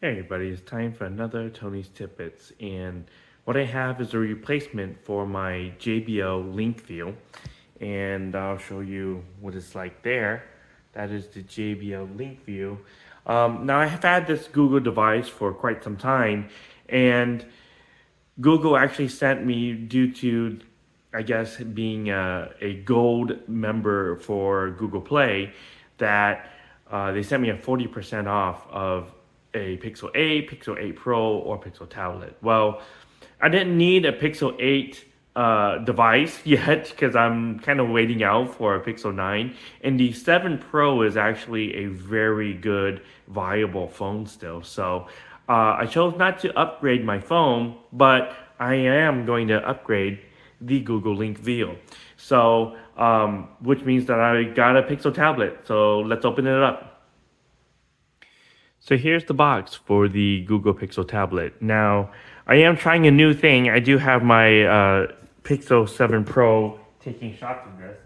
Hey everybody, it's time for another Tony's Tidbits, and what I have is a replacement for my JBL Link View, and I'll show you what it's like there. That is the JBL Link View. Now I have had this Google device for quite some time, and Google actually sent me, due to, I guess, being a gold member for Google Play, that they sent me a 40% off of a Pixel 8, Pixel 8 Pro, or Pixel tablet. Well, I didn't need a Pixel 8 device yet because I'm kind of waiting out for a Pixel 9. And the 7 Pro is actually a very good, viable phone still. So I chose not to upgrade my phone, but I am going to upgrade the Google Link View. So, which means that I got a Pixel tablet. So let's open it up. So here's the box for the Google Pixel tablet. Now, I am trying a new thing. I do have my Pixel 7 Pro taking shots of this.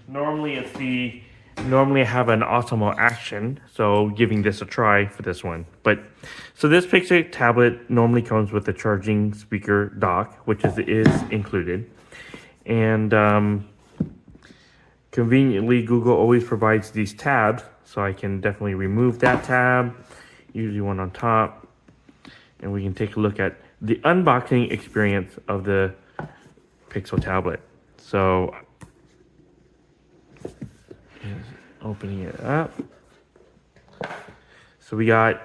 Normally I have an Osmo Action, so giving this a try for this one. So this Pixel tablet normally comes with a charging speaker dock, which is included. And conveniently, Google always provides these tabs, so I can definitely remove that tab, usually one on top, and we can take a look at the unboxing experience of the Pixel tablet. So, opening it up. So we got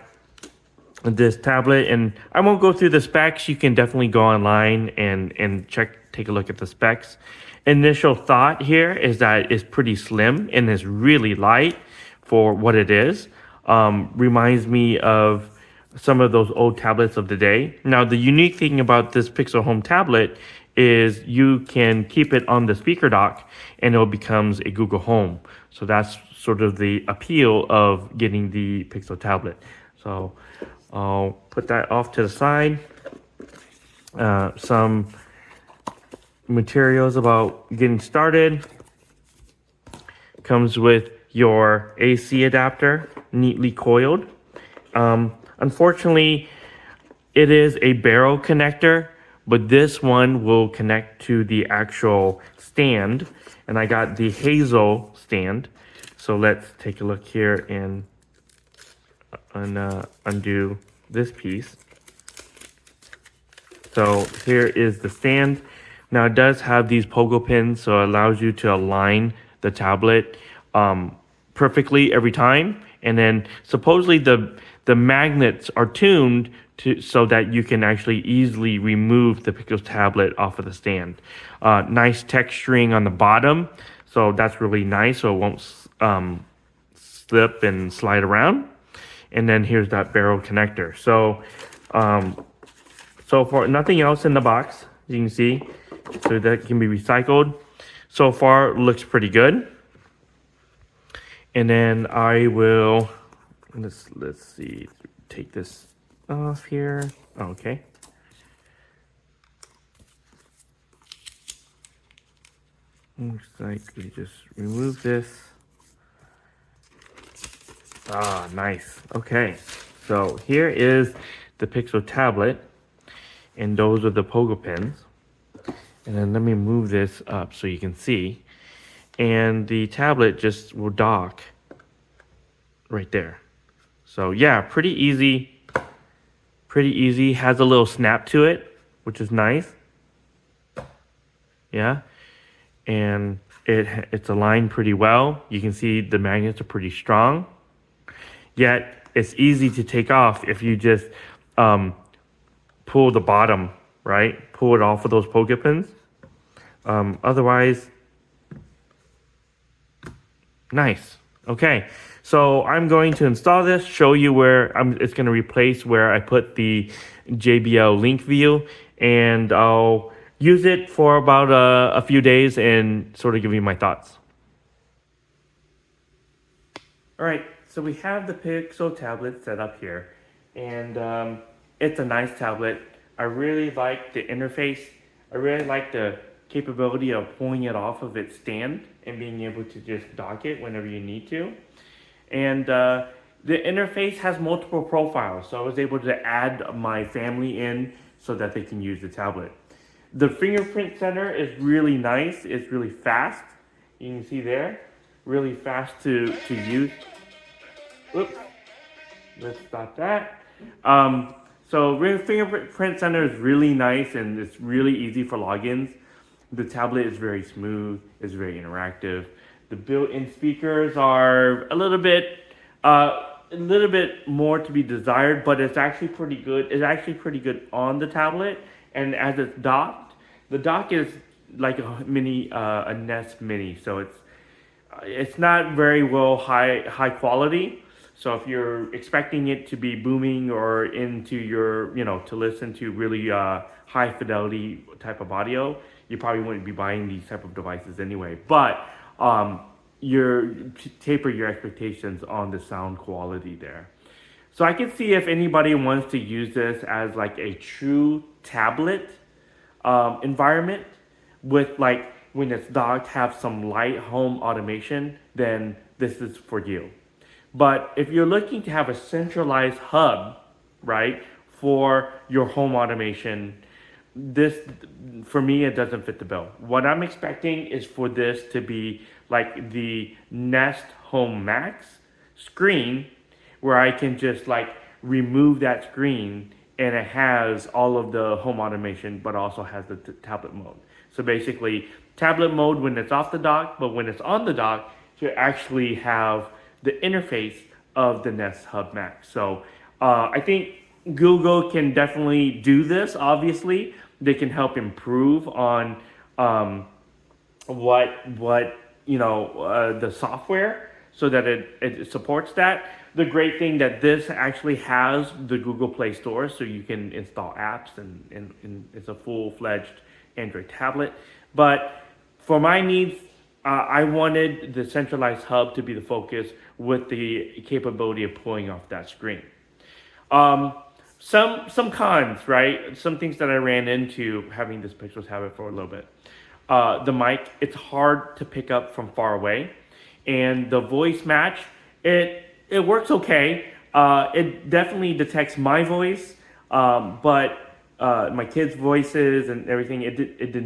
this tablet, and I won't go through the specs. You can definitely go online and take a look at the specs. Initial thought here is that it's pretty slim and is really light for what it is. Reminds me of some of those old tablets of the day. Now, the unique thing about this Pixel Home tablet is you can keep it on the speaker dock and it becomes a Google Home. So that's sort of the appeal of getting the Pixel tablet. So I'll put that off to the side. Some materials about getting started. Comes with your AC adapter, neatly coiled. Unfortunately, it is a barrel connector, but this one will connect to the actual stand. And I got the Hazel stand. So let's take a look here and undo this piece. So here is the stand. Now it does have these pogo pins, so it allows you to align the tablet perfectly every time. And then supposedly the magnets are tuned so that you can actually easily remove the Pixel tablet off of the stand. Nice texturing on the bottom, so that's really nice, so it won't slip and slide around. And then here's that barrel connector. So for nothing else in the box, you can see, so that can be recycled. So far, it looks pretty good. And then I will, let's see, take this off here. Okay. Looks like we just remove this. Ah, nice. Okay. So here is the Pixel tablet, and those are the pogo pins. And then let me move this up so you can see. And the tablet just will dock right there. So yeah, pretty easy. Pretty easy. Has a little snap to it, which is nice. Yeah. And it's aligned pretty well. You can see the magnets are pretty strong. Yet it's easy to take off if you just pull the bottom, right? Pull it off of those pogo pins. Otherwise, nice. Okay, so I'm going to install this, show you where it's going to replace where I put the JBL Link View, and I'll use it for about a few days and sort of give you my thoughts. All right, so we have the Pixel tablet set up here, and it's a nice tablet. I really like the interface. I really like the capability of pulling it off of its stand and being able to just dock it whenever you need to. And The interface has multiple profiles, so I was able to add my family in so that they can use the tablet. The fingerprint center is really nice. It's really fast. You can see there, really fast to use. Oops, let's stop that. So fingerprint center is really nice and it's really easy for logins. The tablet is very smooth. It's very interactive. The built-in speakers are a little bit more to be desired, but it's actually pretty good. It's actually pretty good on the tablet, and as it's docked, the dock is like a Nest Mini, so it's not very well high quality. So if you're expecting it to be booming or into your, to listen to really high fidelity type of audio, you probably wouldn't be buying these type of devices anyway. But taper your expectations on the sound quality there. So I can see if anybody wants to use this as like a true tablet environment with like when it's docked have some light home automation, then this is for you. But if you're looking to have a centralized hub, right, for your home automation, this, for me, it doesn't fit the bill. What I'm expecting is for this to be like the Nest Home Max screen, where I can just like remove that screen and it has all of the home automation, but also has the tablet mode. So basically, tablet mode when it's off the dock, but when it's on the dock, to actually have the interface of the Nest Hub Max. So I think Google can definitely do this. Obviously, they can help improve on the software so that it supports that. The great thing that this actually has the Google Play Store, so you can install apps and it's a full-fledged Android tablet. But for my needs, I wanted the centralized hub to be the focus with the capability of pulling off that screen. Some cons, right? Some things that I ran into having this Pixel tablet for a little bit. The mic, it's hard to pick up from far away. And the voice match, it works okay. It definitely detects my voice, but my kids' voices and everything, it did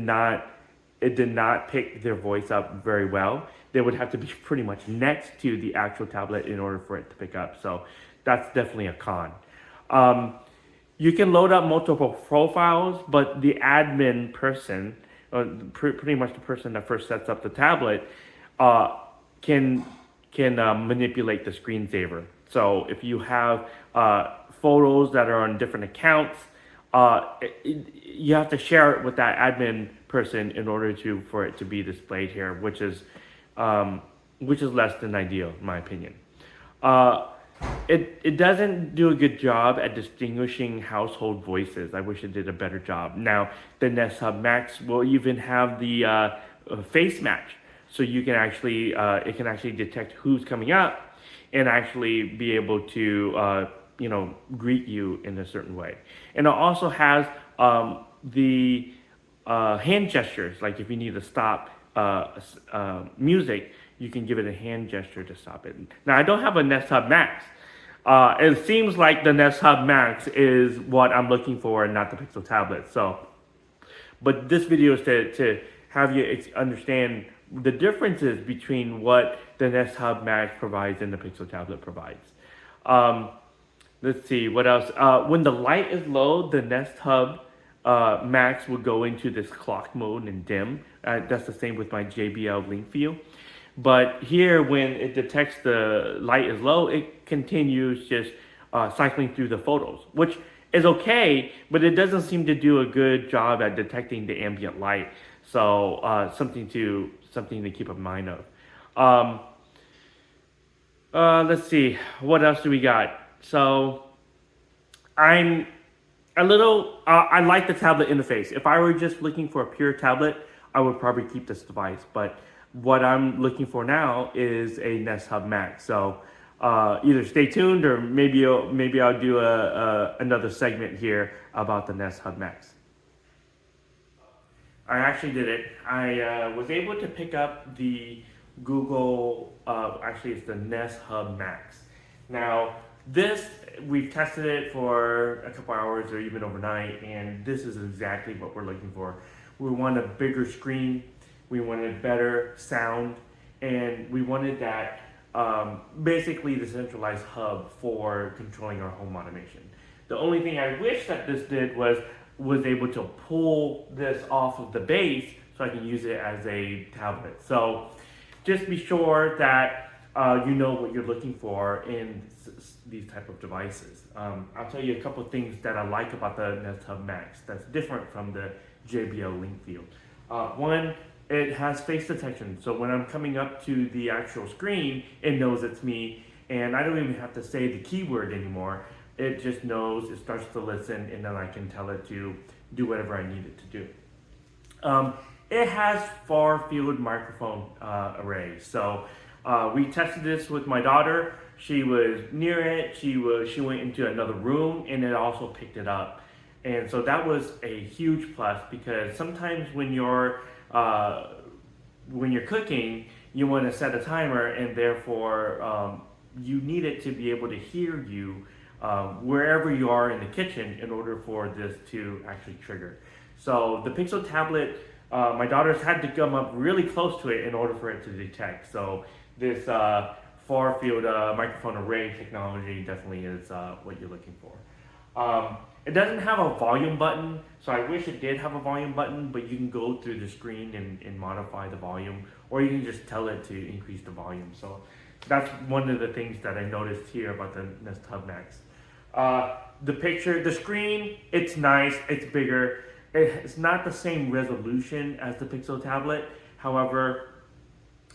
not pick their voice up very well. They would have to be pretty much next to the actual tablet in order for it to pick up. So that's definitely a con. You can load up multiple profiles, but the admin person, pretty much the person that first sets up the tablet, can manipulate the screensaver. So if you have photos that are on different accounts, you have to share it with that admin person in order for it to be displayed here, which is less than ideal in my opinion. It doesn't do a good job at distinguishing household voices. I wish it did a better job. Now the Nest Hub Max will even have the face match, so you can actually it can actually detect who's coming up and actually be able to greet you in a certain way. And it also has the hand gestures, like if you need to stop music, you can give it a hand gesture to stop it. Now, I don't have a Nest Hub Max. It seems like the Nest Hub Max is what I'm looking for and not the Pixel tablet. So, but this video is to have you understand the differences between what the Nest Hub Max provides and the Pixel tablet provides. Let's see, what else? When the light is low, the Nest Hub Max will go into this clock mode and dim. That's the same with my JBL Link View. But here, when it detects the light is low, it continues just cycling through the photos, which is okay, but it doesn't seem to do a good job at detecting the ambient light. So something to keep in mind of. Let's see, what else do we got? So I'm a little, I like the tablet interface. If I were just looking for a pure tablet, I would probably keep this device. But what I'm looking for now is a Nest Hub Max. So either stay tuned or maybe I'll do another segment here about the Nest Hub Max. I actually did it. I was able to pick up the Google, actually it's the Nest Hub Max. Now, this, we've tested it for a couple hours or even overnight, and this is exactly what we're looking for. We want a bigger screen, we wanted better sound, and we wanted that basically the centralized hub for controlling our home automation. The only thing I wish that this did was able to pull this off of the base so I can use it as a tablet. So just be sure that you know what you're looking for in these type of devices. I'll tell you a couple of things that I like about the Nest Hub Max that's different from the JBL Link Field. One, it has face detection, so when I'm coming up to the actual screen, it knows it's me, and I don't even have to say the keyword anymore. It just knows, it starts to listen, and then I can tell it to do whatever I need it to do. It has far field microphone array, so we tested this with my daughter. She was near it, she went into another room, and it also picked it up. And so that was a huge plus, because sometimes when you're cooking, you want to set a timer, and therefore you need it to be able to hear you wherever you are in the kitchen in order for this to actually trigger. So the Pixel tablet, my daughter's had to come up really close to it in order for it to detect. So this far field microphone array technology definitely is what you're looking for. It doesn't have a volume button, so I wish it did have a volume button, but you can go through the screen and modify the volume, or you can just tell it to increase the volume. So that's one of the things that I noticed here about the Nest Hub Max. The screen, it's nice, it's bigger. It's not the same resolution as the Pixel tablet. However,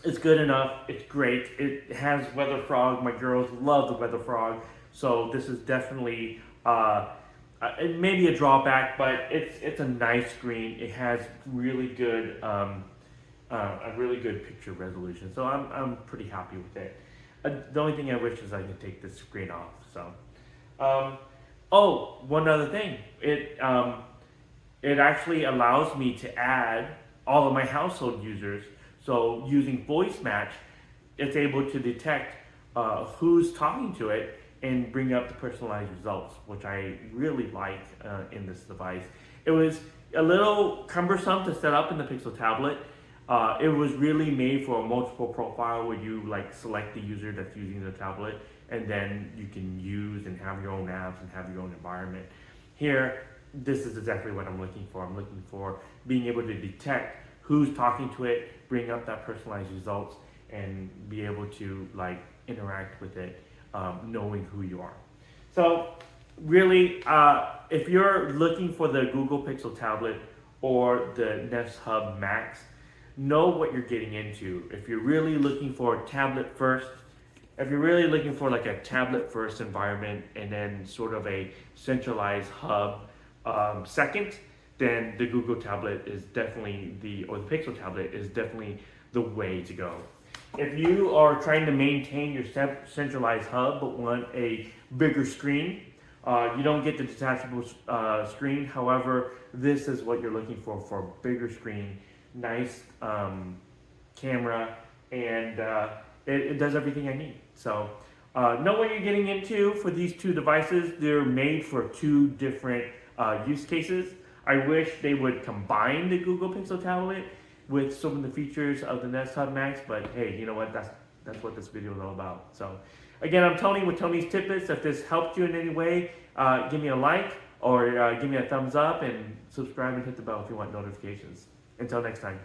it's good enough, it's great. It has Weather Frog. My girls love the Weather Frog. So this is definitely, it may be a drawback, but it's a nice screen. It has really good, a really good picture resolution. So I'm pretty happy with it. The only thing I wish is I could take this screen off. So, oh, one other thing. It actually allows me to add all of my household users. So using voice match, it's able to detect who's talking to it and bring up the personalized results, which I really like in this device. It was a little cumbersome to set up in the Pixel tablet. It was really made for a multiple profile where you select the user that's using the tablet, and then you can use and have your own apps and have your own environment. Here, this is exactly what I'm looking for. I'm looking for being able to detect who's talking to it, bring up that personalized results, and be able to interact with it, knowing who you are. So really, if you're looking for the Google Pixel tablet or the Nest Hub Max, know what you're getting into. If you're really looking for a tablet first, if you're really looking for a tablet first environment and then sort of a centralized hub second, then the Google tablet is definitely or the Pixel tablet is definitely the way to go. If you are trying to maintain your centralized hub but want a bigger screen, you don't get the detachable screen. However, this is what you're looking for a bigger screen, nice camera, and it does everything I need. So know what you're getting into for these two devices. They're made for two different use cases. I wish they would combine the Google Pixel tablet with some of the features of the Nest Hub Max, but hey, you know what? That's what this video is all about. So again, I'm Tony with Tony's Tidbits. If this helped you in any way, give me a like or give me a thumbs up and subscribe and hit the bell if you want notifications. Until next time.